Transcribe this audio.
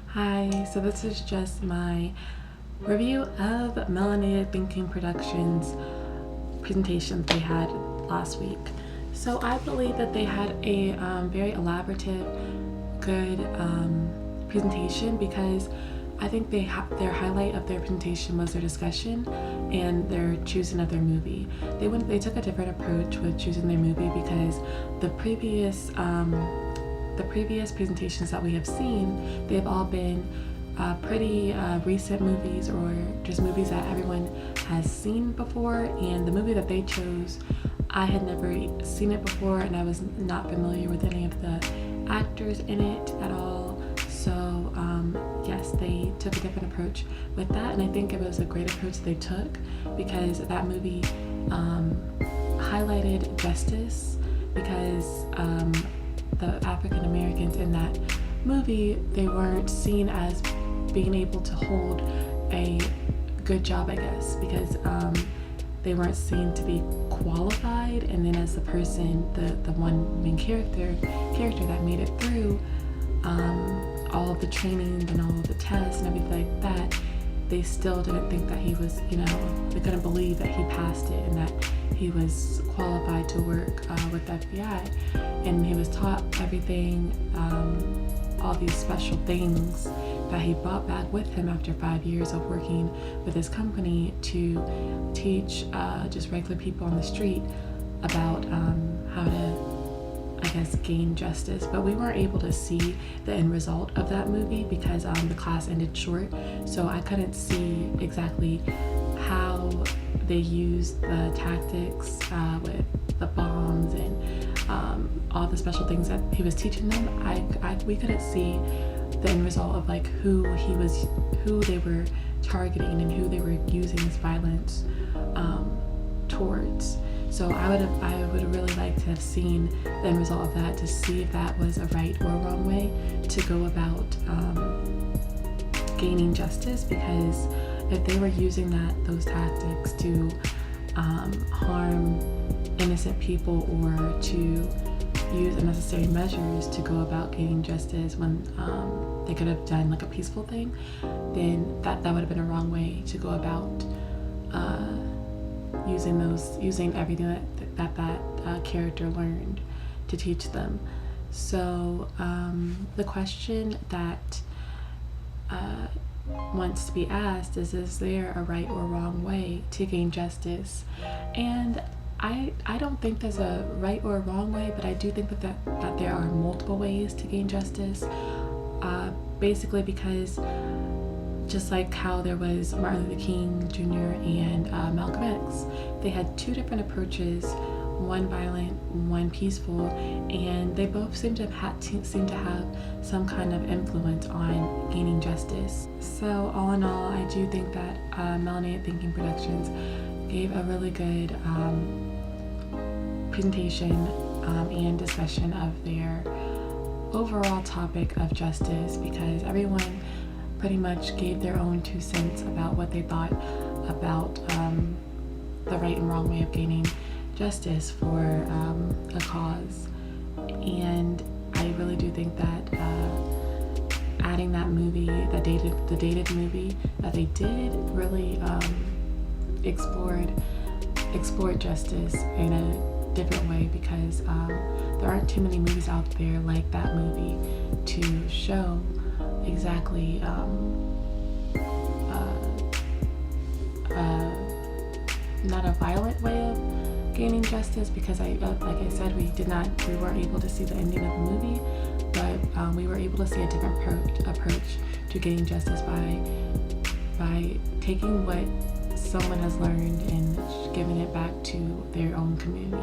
Hi, so this is just my review of Melanted Thinking Productions presentation they had last week. So I believe that they had a very elaborative, good presentation because I think their highlight of their presentation was their discussion and their choosing of their movie. They took a different approach with choosing their movie because the previous presentations that we have seen, they've all been pretty recent movies or just movies that everyone has seen before, and the movie that they chose, I had never seen it before and I was not familiar with any of the actors in it at all. So yes, they took a different approach with that, and I think it was a great approach they took because that movie highlighted justice because the African Americans in that movie, they weren't seen as being able to hold a good job, I guess, because they weren't seen to be qualified. And then as the person, the one main character that made it through all of the training and all of the tests and everything like that, they still didn't think that he was, they couldn't believe that he passed it and that he was qualified to work with the FBI. And he was taught everything, all these special things that he brought back with him after 5 years of working with his company to teach just regular people on the street about how to, I guess, gain justice. But we weren't able to see the end result of that movie because the class ended short, so I couldn't see exactly how they used the tactics with the bombs and all the special things that he was teaching them. We couldn't see the end result of like who they were targeting and who they were using this violence towards. So I would really like to have seen the end result of that to see if that was a right or wrong way to go about gaining justice, because if they were using those tactics to harm innocent people or to use unnecessary measures to go about gaining justice when they could have done like a peaceful thing, then that would have been a wrong way to go about using everything that character learned to teach them. So the question that wants to be asked is there a right or wrong way to gain justice? And I don't think there's a right or a wrong way, but I do think that there are multiple ways to gain justice, basically because just like how there was Martin Luther King Jr. and Malcolm X, they had two different approaches, one violent, one peaceful, and they both seem to have some kind of influence on gaining justice. So all in all, I do think that Melanted Thinking Productions gave a really good presentation and discussion of their overall topic of justice, because everyone pretty much gave their own 2 cents about what they thought about the right and wrong way of gaining justice for a cause. And I really do think that adding that movie, the dated movie that they did, really explored justice in a different way, because there aren't too many movies out there like that movie to show exactly not a violent way of gaining justice, because like I said, we weren't able to see the ending of the movie, but we were able to see a different approach to getting justice by taking what someone has learned and giving it back to their own community.